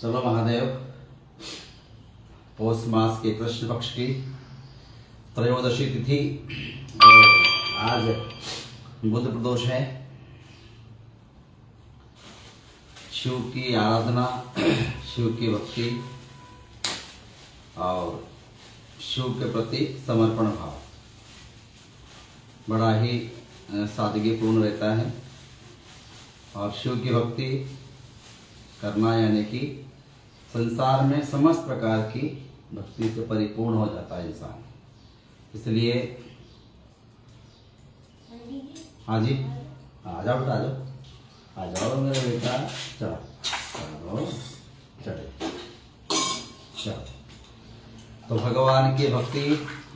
चलो महादेव, पौष मास के कृष्ण पक्ष की त्रयोदशी तिथि और आज बुध प्रदोष है। शिव की आराधना, शिव की भक्ति और शिव के प्रति समर्पण भाव बड़ा ही सादगीपूर्ण रहता है। और शिव की भक्ति करना यानी कि संसार में समस्त प्रकार की भक्ति से परिपूर्ण हो जाता है इंसान। इसलिए हाँ जी, आ जाओ बेटा, आ जाओ मेरे बेटा, चलो चलो चलो चलो। तो भगवान की भक्ति,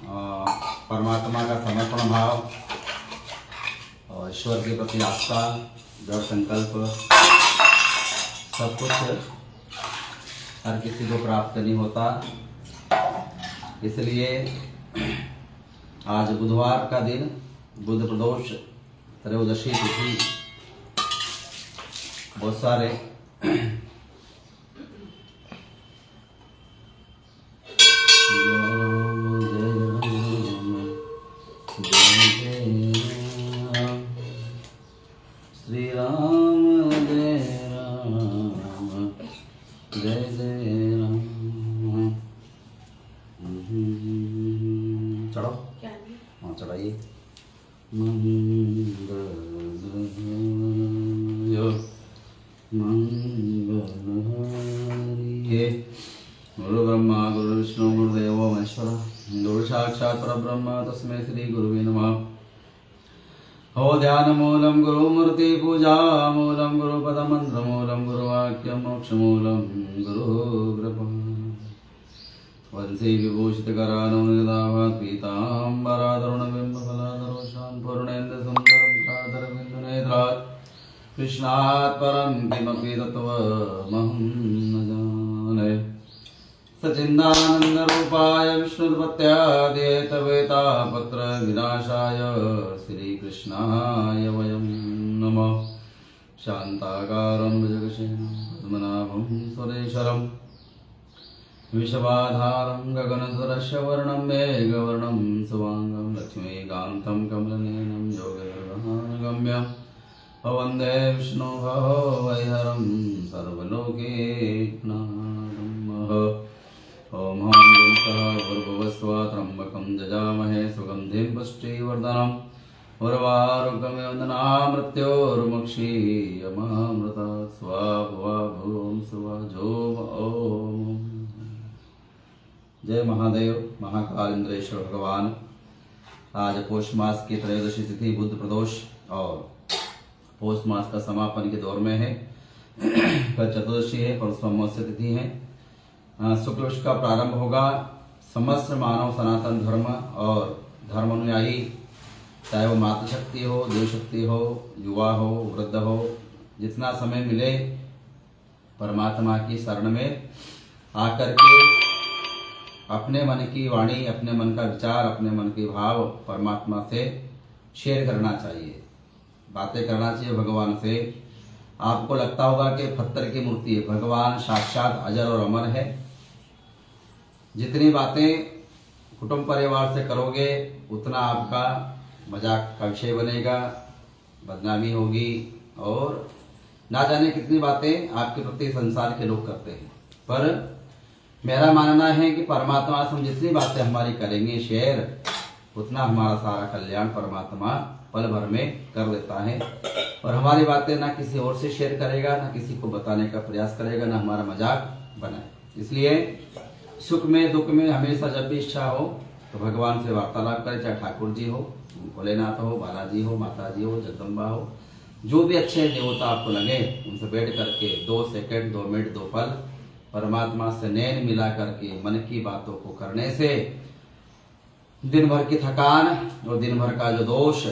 परमात्मा का समर्पण भाव और ईश्वर के प्रति आस्था, दृढ़ संकल्प, सब कुछ हर किसी को प्राप्त नहीं होता। इसलिए आज बुधवार का दिन, बुध प्रदोष त्रयोदशी तिथि, बहुत सारे श्री राम जय राम जय जय राम। चढ़ो, हाँ चढ़ाइए। गुरु ब्रह्मा गुरु विष्णु गुरुदेवो महेश्वर, गुरु साक्षात् परब्रह्म तस्मै श्री गुरुवे नमः। हो ध्यान मूलम गुरु मूर्ति पूजा मूलम गुरु पद मंत्र मूलम गुरु वाक्य मोक्ष मूलम गुरु कृपा। वंशी विभूषित करानुदावात् पीतांबराधरुण बिंब फलाधरोषान् पूर्णेन्द्र सुंदरं कादर बिंदु नेत्रात् कृष्णात् परं किमपि तत्त्वमहं न जाने। सच्चिदानंद रूपाय विष्णुपत्यादिहेतवेतापत्र विनाशाय श्री कृष्णाय वयं नमः। शांताकारं भुजगशयनं पद्मनाभं सुरेशरं विषवाधारं गगनसदृश वर्णं मेघवर्णं शुभांगं लक्ष्मीकान्तं कमलनयनं योगगम्यं वन्दे विष्णु वैहरं सर्वलोकैकनाथं। ओम हं भूर्भुवस्सुः त्र्यंबकं जजामहे सुगन्धिं पुष्टिवर्धनम् उर्वारुकमिव मृत्योर्मुक्षीयमामृतात् स्वाहा भूम सुवाजोम ओम। जय महादेव, महाकाल इंद्रेश्वर भगवान। आज पौष मास की त्रयोदशी तिथि बुध प्रदोष और पौष मास का समापन के दौर में है। कल चतुर्दशी है, परसों अमावस्या तिथि है। शुक्ल पक्ष का प्रारंभ होगा। समस्त मानव सनातन धर्म और धर्म अनुयायी, चाहे वो मातृशक्ति हो, देव शक्ति हो, युवा हो, वृद्ध हो, जितना समय मिले परमात्मा की शरण में आकर के अपने मन की वाणी, अपने मन का विचार, अपने मन के भाव परमात्मा से शेयर करना चाहिए, बातें करना चाहिए भगवान से। आपको लगता होगा कि पत्थर की मूर्ति है, भगवान साक्षात अजर और अमर है। जितनी बातें कुटुंब परिवार से करोगे उतना आपका मजाक का विषय बनेगा, बदनामी होगी और ना जाने कितनी बातें आपके प्रति संसार के लोग करते हैं। पर मेरा मानना है कि परमात्मा से हम जितनी बातें हमारी करेंगे शेयर, उतना हमारा सारा कल्याण परमात्मा पल भर में कर देता है। और हमारी बातें ना किसी और से शेयर करेगा, ना किसी को बताने का प्रयास करेगा, ना हमारा मजाक बनाए। इसलिए सुख में दुख में हमेशा जब भी इच्छा हो तो भगवान से वार्तालाप करें, चाहे ठाकुर जी हो, भोलेनाथ हो, बालाजी हो, माता जी हो, जगदम्बा हो, जो भी अच्छे देवता आपको लगे उनसे बैठ करके 2 सेकंड 2 मिनट 2 पल परमात्मा से नैन मिला करके मन की बातों को करने से दिन भर की थकान और दिन भर का जो दोष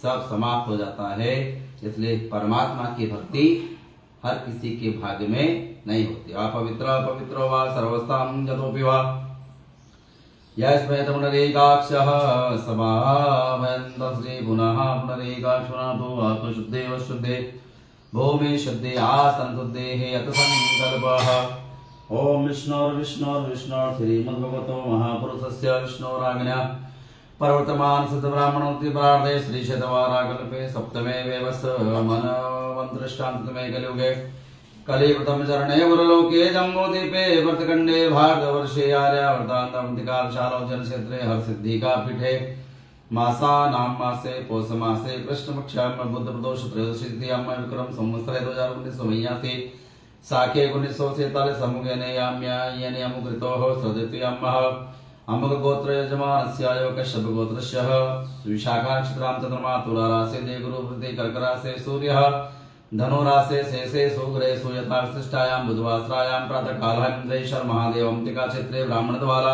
सब समाप्त हो जाता है। इसलिए परमात्मा की भक्ति हर किसी के भाग्य में नहीं होती। अपवित्र पवित्रो वा सर्वस्तां जतोऽपि वा यस्मै पुनरेकाक्षः समाभयन्तः श्री पुनः पुनरेकाक्षुना तो आत्मशुद्धे व शुद्धे भूमि शुद्धि आसन शुद्धेः अथ संकल्पः। ओम विष्णुर्विष्णुर्विष्णुर् श्रीमद्भगवतो महापुरुषस्य विष्णोराज्ञया प्रवर्तमान सिद्ध ब्राह्मणोक्ति प्रार्थे श्री शतवाराकल्पे सप्तमे वेवस मनवंतृष्टान्तमे कलियुगे कलिप्रथम चरणे गुरुलोके जम्बूद्वीपे वर्तखंडे भारतवर्षे आर्यावर्तान्तमतिकालशालो जनक्षेत्रे हरसिद्धिका पीठे मासानां मासे पौष मासे कृष्णपक्षां बुद्धप्रदोष त्रयोदशीतिथ्यां विक्रम संवत्सरे 2019 साखे 1947 समुगेने याम्यायने अमुकृतोः सदत्यामः अमुकगोत्र यजमानस्य कश्यप गोत्रस्य विशाखा नक्षत्रां चंद्रमा तुला राशि देवगुरुवृत्ति कर्क राशि सूर्यः धनु राशि शेषे सुग्रे सुयथा विशिष्टायां बुधवासरायां प्रातः कालः इन्द्रेश्वर महादेव अम्बिका क्षेत्रे ब्राह्मण द्वारा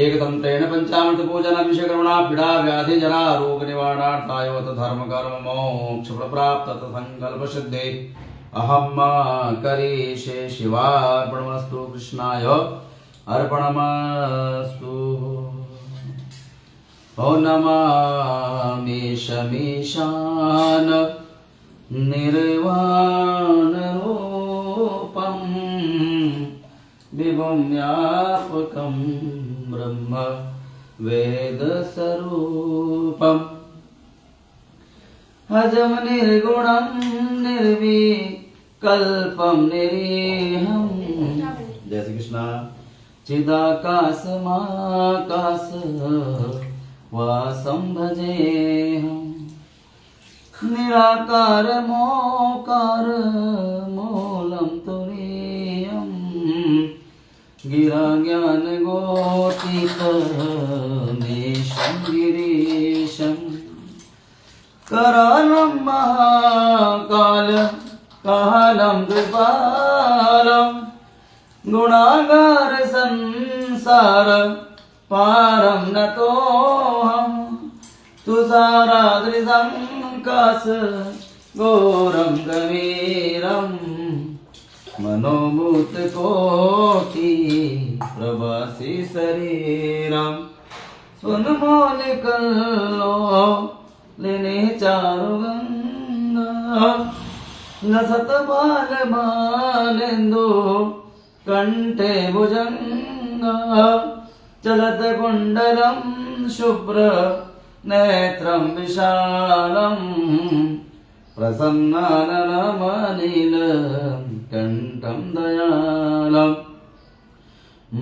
एकतंत्रेण पंचामृत पूजन अभिषेकर्मणा पीड़ा व्याधि जरा रोग निवारणार्थाय धर्म कर्म मोक्ष प्राप्त संकल्प सिद्धि अहम करिष्ये शिवार्पणमस्तु कृष्णाय अर्पणमस्तु। ओ नमामि शमीशान निर्वाण रूपं विभुं व्यापकं ब्रह्म वेद स्वरूपम् अजं निर्गुणं निर्विकल्पं निरीहम्। जय श्री कृष्ण। चिदाकाशमाकाश वासं भजेऽहम् निराकार मोकार मूलं तुरीयम् गिरा ज्ञान गोटितमेशं गिरीशम् करालं महाकाल कालं कृपालं गुणागार संसार पारं नतोऽहं तुषाराद्रिसं काश घोरं गभीरं मनोभूत कोटि प्रवासी शरीरं सुनमौलिकल्लो लेने चारुगंगा न सतबाल बालेन्दु कंठे भुजंगा चलत कुंडलं शुभ्र नेत्रं विशालं प्रसन्नाननमनीलं कंठं दयालं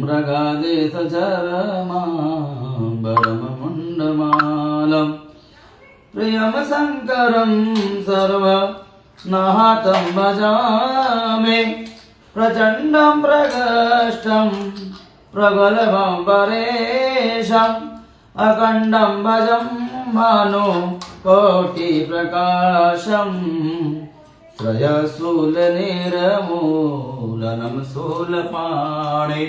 मृगादेशचरमाम्बरममुण्डमालं प्रियं शङ्करं सर्वनाथं भजामि प्रचण्डं प्रगष्टं प्रगल्भं परेशम् अखण्डं भजं भानु कोटिप्रकाशं श्रयशूलनिर्मूलनं शूलपाणे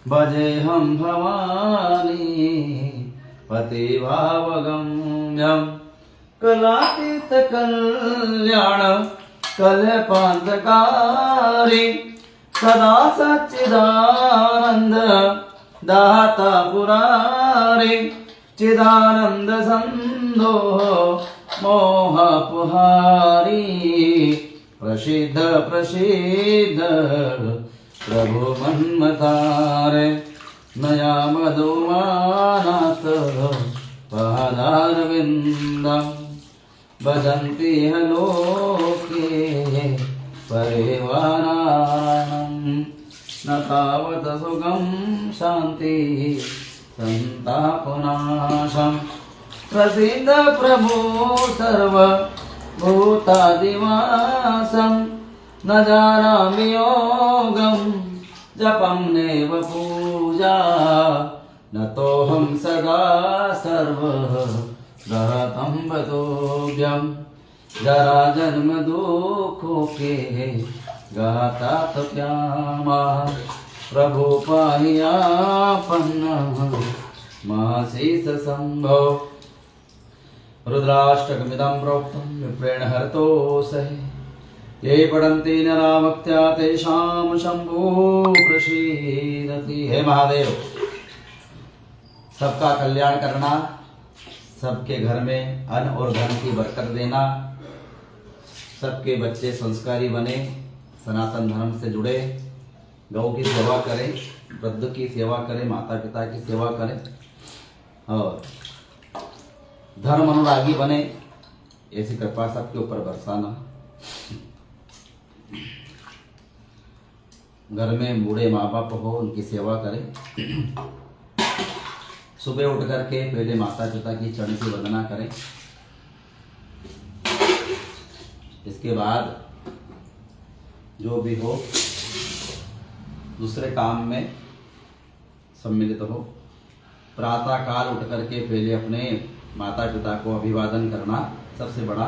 भजेऽहं भवानी पतिभावगम्यं कलातीतकल्याण कल्पान्तकारी सदा सच्चिदानन्द दाता पुरारी चिदानंद संदो मोहपुहारी प्रसिद्ध प्रसिद्ध प्रभु मन्मतारे नया मधुमानाथ पादारविन्दं भजन्ति लोके परिवाराणम् न तावत सुखं शांति संतापनाशं प्रसिद्ध प्रभु सर्वभूतादिवासं न जानामि योगं जपं नैव पूजा नतोऽहं सदा सर्वगतं वतोऽभ्यं जरा जन्म दुःखोके गाता तप्यामा प्रभु पाहियापन्न मासीस संभव रुद्राष्टकमिदं प्रोक्तं विप्रेण हरतोऽसहे ये पठन्ति नरा भक्त्या तेषां शम्भो प्रसीदति। हे महादेव, सबका कल्याण करना, सबके घर में अन्न और धन की बरकत देना, सबके बच्चे संस्कारी बने, सनातन धर्म से जुड़े, गौ की सेवा करें, वृद्ध की सेवा करें, माता पिता की सेवा करें और धर्म अनुरागी बने। ऐसी कृपा सबके ऊपर बरसाना। घर में बूढ़े माँ बाप हो, उनकी सेवा करें। सुबह उठ करके पहले माता पिता की चरण की वंदना करें। इसके बाद जो भी हो दूसरे काम में सम्मिलित हो। प्रातः काल उठ करके पहले अपने माता पिता को अभिवादन करना सबसे बड़ा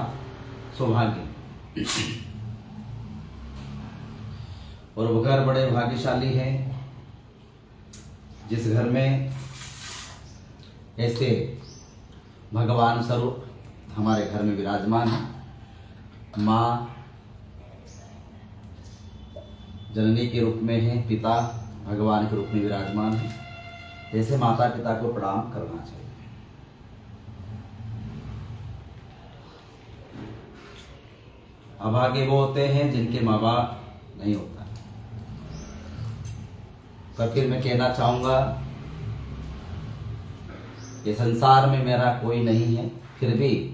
सौभाग्य। और वो घर बड़े भाग्यशाली हैं जिस घर में ऐसे भगवान स्वरूप हमारे घर में विराजमान है। माँ जननी के रूप में है, पिता भगवान के रूप में विराजमान है। ऐसे माता पिता को प्रणाम करना चाहिए। अभागे वो होते हैं जिनके माँ बाप नहीं होता। पर फिर मैं कहना चाहूंगा कि संसार में मेरा कोई नहीं है, फिर भी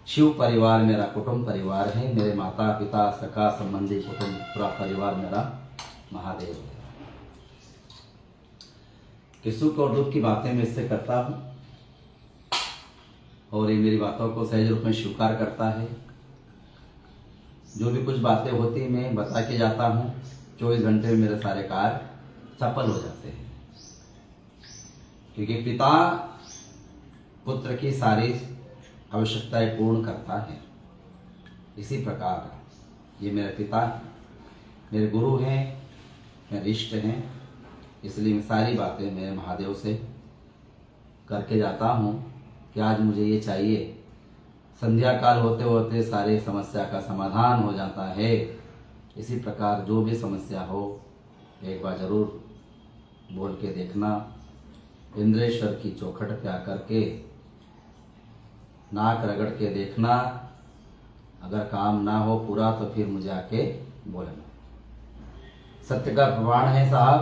शिव परिवार मेरा कुटुंब परिवार है। मेरे माता पिता सखा संबंधी कुटुंब पूरा परिवार मेरा महादेव है। कि सुख और दुख की बातें मैं इससे करता हूँ और ये मेरी बातों को सहज रूप में स्वीकार करता है। जो भी कुछ बातें होती मैं बता के जाता हूँ। 24 घंटे में मेरे सारे कार्य सफल हो जाते हैं, क्योंकि पिता पुत्र की सारी आवश्यकताएं पूर्ण करता है। इसी प्रकार ये मेरे पिता मेरे गुरु हैं, मेरे इष्ट हैं। इसलिए मैं सारी बातें मेरे महादेव से करके जाता हूँ कि आज मुझे ये चाहिए। संध्या काल होते होते सारी समस्या का समाधान हो जाता है। इसी प्रकार जो भी समस्या हो एक बार जरूर बोल के देखना। इंद्रेश्वर की चौखट पे आकर के नाक रगड़ के देखना। अगर काम ना हो पूरा तो फिर मुझे आके बोलना। सत्य का प्रमाण है साहब,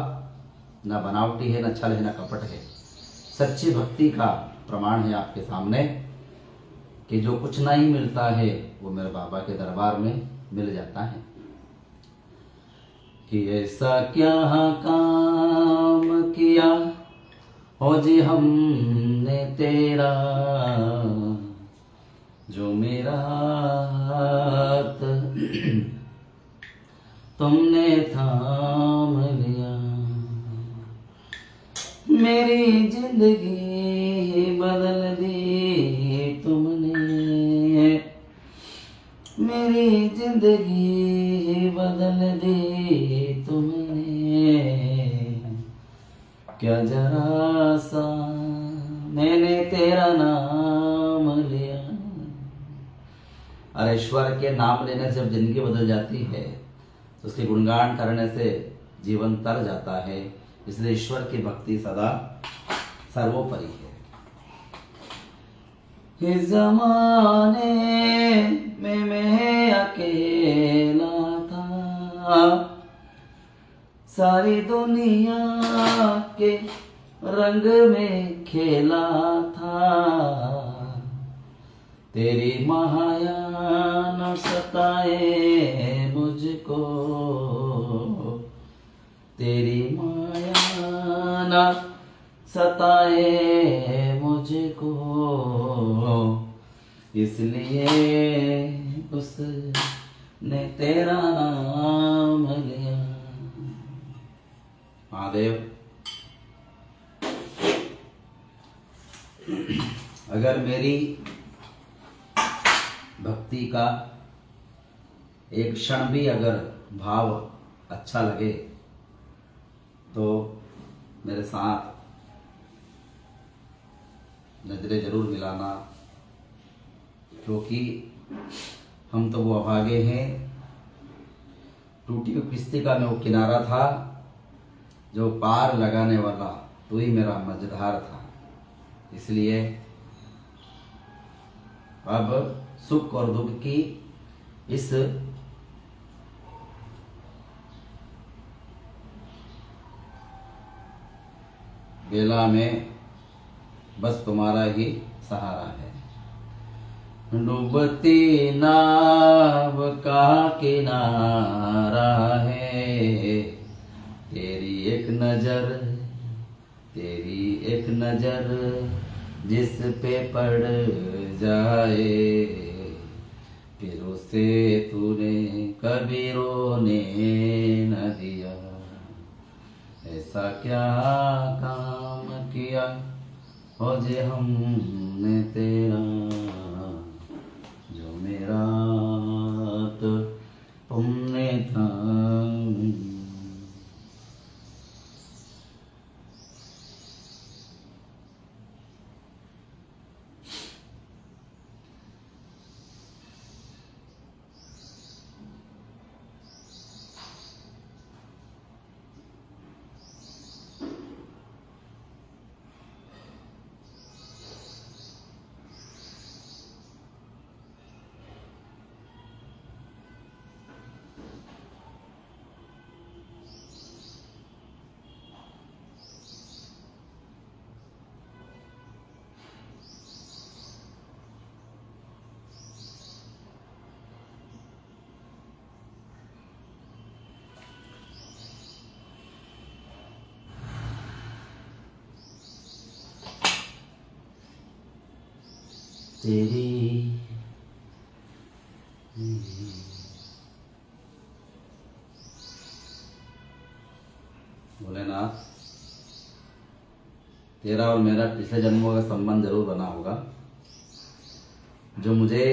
ना बनावटी है, ना छल है, ना कपट है। सच्ची भक्ति का प्रमाण है आपके सामने कि जो कुछ नहीं मिलता है वो मेरे बाबा के दरबार में मिल जाता है। कि ऐसा क्या काम किया हो जी हमने तेरा, जो मेरा हाथ तुमने थाम लिया। मेरी जिंदगी बदल दी तुमने, मेरी जिंदगी बदल दी तुमने। क्या जरा सा मैंने तेरा नाम लिया। और ईश्वर के नाम लेने से जब जिंदगी बदल जाती है तो उसके गुणगान करने से जीवन तर जाता है। इसलिए ईश्वर की भक्ति सदा सर्वोपरि है। इस जमाने में मैं अकेला था, सारी दुनिया के रंग में खेला था। तेरी माया न सताए मुझको, तेरी माया न सताए मुझको। इसलिए उसने तेरा नाम लिया। महादेव, अगर मेरी भक्ति का एक क्षण भी अगर भाव अच्छा लगे तो मेरे साथ नजरें जरूर मिलाना, क्योंकि हम तो वो अभागे हैं। टूटी हुई किश्ती का मैं वो किनारा था, जो पार लगाने वाला तो ही मेरा मझधार था। इसलिए अब सुख और दुख की इस बेला में बस तुम्हारा ही सहारा है। डूबती नाव का किनारा है, तेरी एक नजर जिस पे पड़ जाए, फिर उसे तूने कभी रोने न दिया। ऐसा क्या काम किया हो जे हमने तेरा, जो मेरा तो तुमने था। तेरी भोलेनाथ, तेरा और मेरा पिछले जन्मों का संबंध जरूर बना होगा, जो मुझे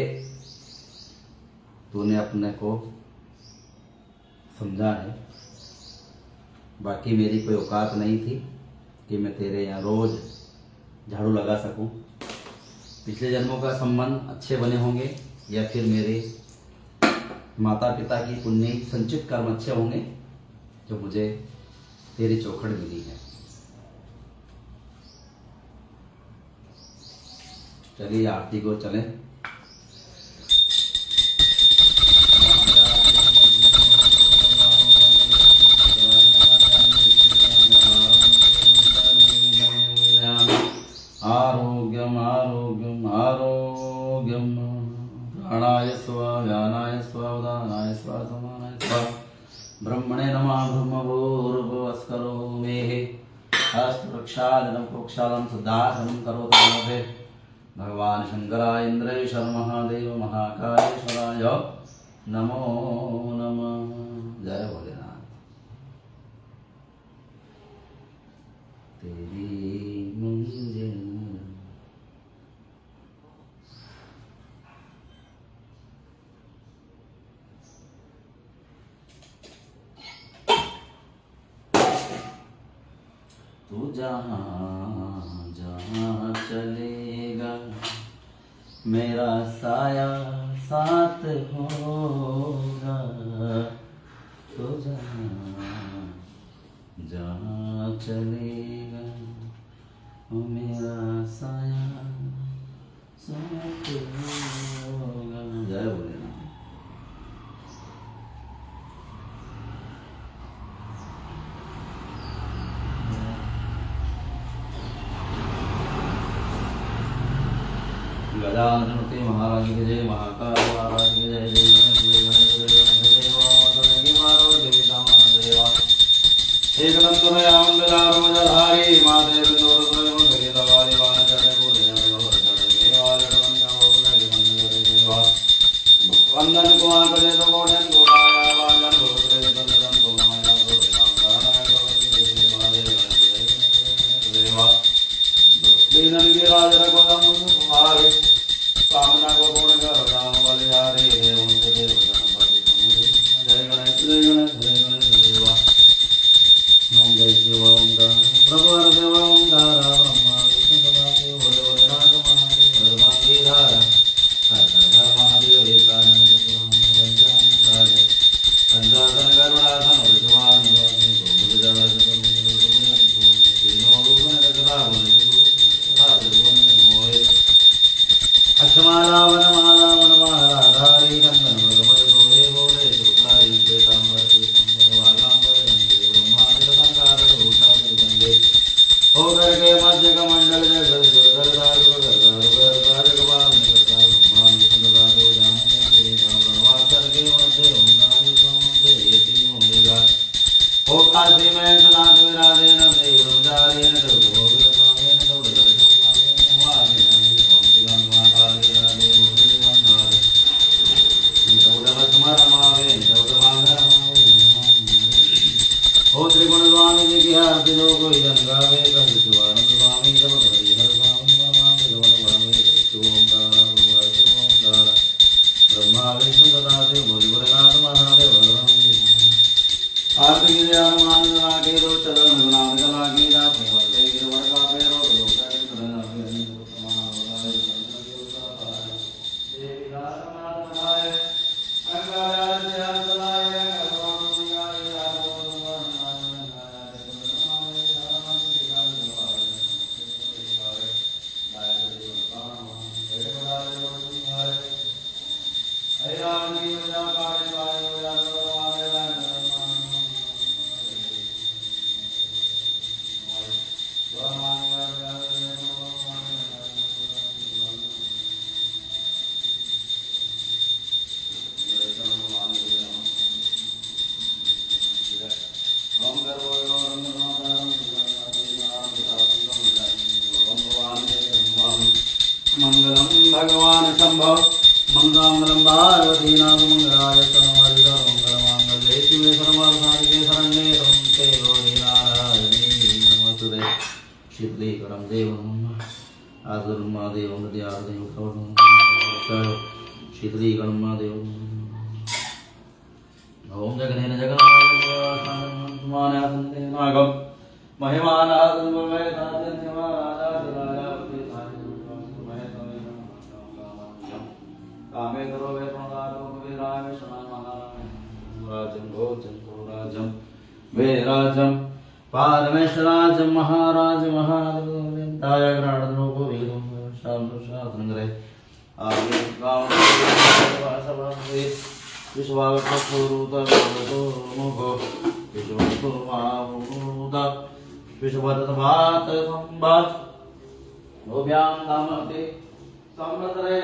तूने अपने को समझा है। बाकी मेरी कोई औकात नहीं थी कि मैं तेरे यहाँ रोज झाड़ू लगा सकूं। पिछले जन्मों का संबंध अच्छे बने होंगे या फिर मेरे माता पिता की पुण्य संचित कर्म अच्छे होंगे, जो मुझे तेरी चौखट मिली है। चलिए आरती को चलें। आरोग्यम आरोग्यम आरोग्यम, प्राणाय स्वाहा व्यानाय स्वाहा उदानाय स्वाहा समानाय स्वाहा, ब्रह्मणे नमः ब्रह्मभूर्भुवस्करो मेः, अस्तु रक्षालनं प्रोक्षालं सदाहं करोतु। भगवान शंकराय इंद्रेश्वर महादेव महाकालेश्वराय नमो नमः। जय भोलेनाथ। तेरी मंजिल तू जहाँ जहाँ चलेगा, मेरा साया साथ होगा। तू जहाँ जहाँ चलेगा, मेरा साया साथ होगा। जय भोलेनाथ। गजानन मूर्ति महाराज की जय, महाकाल महाराज की जय। जय गणेश जय गणेश जय गणेश जय माता की मारो जय पिता महादेवा। एकदम तुमयाम गजारो जधारी माते बिंदुर प्रभु भगे तवारी वाण चढ़े पूरे और चढ़े वाले रमन का हो लगे मन करे देवा। वंदन को आंकड़े तो गोठन को आया वालन को करे तो नदन को माया को राम गाना को जय महादेव जय देवा। दीनन की राज रखो सम हारे, कामना को पूर्ण करो राम बलिहारी। देव देव जय गणेश जय गणेश जय गणेश देवा। ओम जय शिव ओंकार प्रभु देव ओंकार ब्रह्मा विष्णु सदाशिव भोले भोलेनाथ महादेव सर्वांगी धारा हर हर महादेव एकानंद पंचांग पंचासन करुणासन विश्वान गोविंद जय तीनों रूप में कथा बोले मोहे ओ काशी में सनात विराजे न देव जारे न दो भोग न दो दर्शन मारे ओम शिवम महाकाल विराजे भोग मंदार नितौद भस्म रमावे नितौद भाग रमावे ओ त्रिगुण स्वामी जी की आरती जो कोई जन गावे कह शिवानंद स्वामी जब हरि हर स्वामी नमामि जवन भावे ओंकार ओंकार ब्रह्मा विष्णु तथा देव भोलेनाथ महादेव आरती के हनुमान लागे दो चरण गुनाद लागे दास वर्ते गिरवर का पैरो दो मंगलम भगवान शंभो मंगलम पार्वती नाथ मंगलाय तनवारिका मंगलमांगल्ये शिवे सर्वार्थसाधिके शरण्ये त्र्यंबके गौरी नारायणी नमोस्तुते शीतलीकरं देवं आदरं महादेवं हृदयार्देव कवचं शीतलीकरं महादेवं ओम जगनेन जगन्नाथ मानसन्ते नागम महिमानादं वैतादं कामे करो वे प्रणदारो विराय शरणं राजं भोजं राजं वेराजं पारमेश्वराजं महाराज महाराज दाय ग्राणो को वीरं शांत शास्त्रंगरे आगे गांव वासवासे विश्वावपुरुता मुखो विश्वपुरुता विश्ववदतवात संबात ओभ्यां नामते समृतरे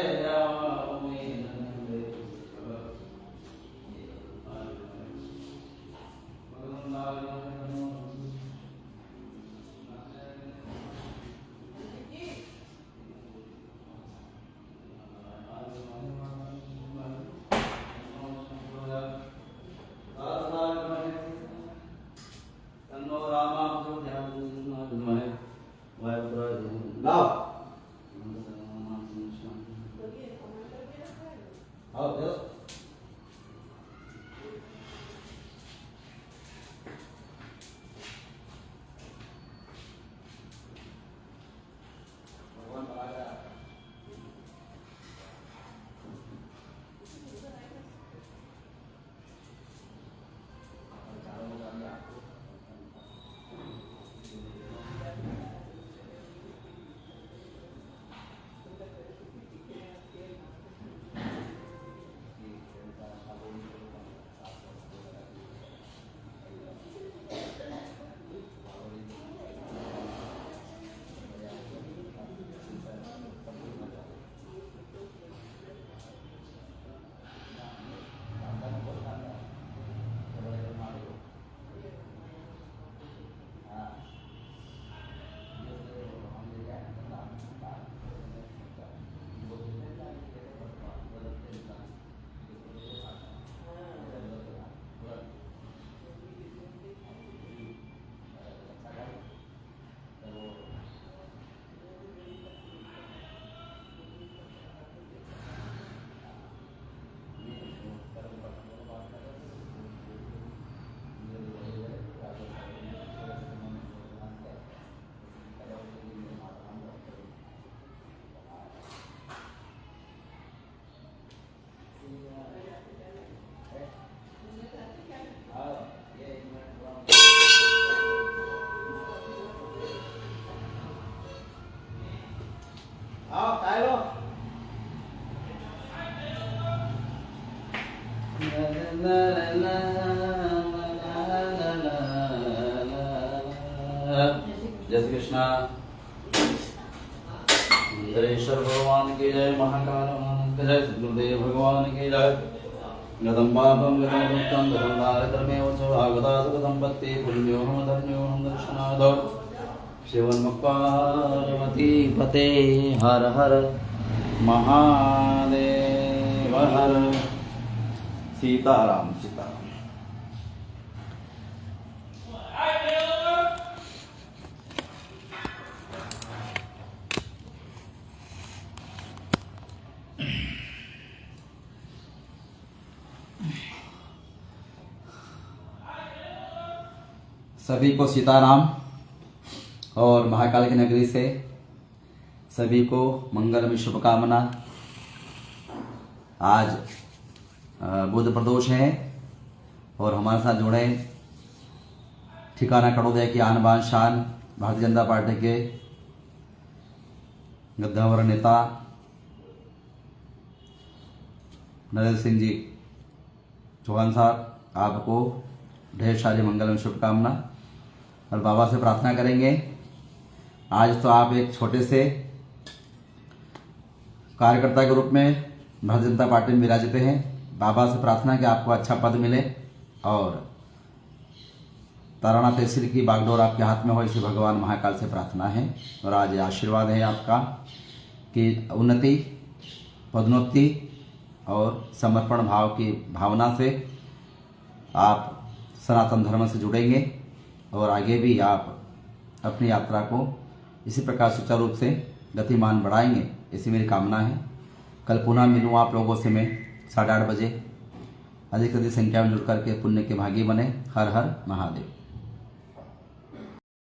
जय श्री कृष्णा। इंद्रेश्वर भगवान की जय, महाकाल की जय, सद्गुरुदेव भगवान की जय। गतं पापं गतं दुःखं गतं दारिद्र्यमेव च आगता सुखसम्पत्ति पुण्योऽहं धन्योऽहं दर्शनाथ शिवन्मुखपार्वती पते हर हर महादेव हर। सीताराम सीताराम। सभी को सीताराम और महाकाल की नगरी से सभी को मंगल में शुभकामना। आज बुध प्रदोष है और हमारे साथ जुड़े ठिकाना कड़ोदय की आन बान शान भारतीय जनता पार्टी के गद्दावर नेता नरेंद्र सिंह जी चौहान साहब, आपको ढेर सारी मंगल में शुभकामना और बाबा से प्रार्थना करेंगे। आज तो आप एक छोटे से कार्यकर्ता के रूप में भारतीय जनता पार्टी में विराजते हैं। बाबा से प्रार्थना कि आपको अच्छा पद मिले और ताराना तहसील की बागडोर आपके हाथ में हो, इसे भगवान महाकाल से प्रार्थना है। और आज आशीर्वाद है आपका कि उन्नति, पदोन्नति और समर्पण भाव की भावना से आप सनातन धर्म से जुड़ेंगे और आगे भी आप अपनी यात्रा को इसी प्रकार सुचारू रूप से गतिमान बढ़ाएंगे, ऐसी मेरी कामना है। कल पुनः मिलूँ आप लोगों से मैं 8:30 बजे। अधिक से अधिक संख्या में जुड़ करके पुण्य के भागी बने। हर हर महादेव।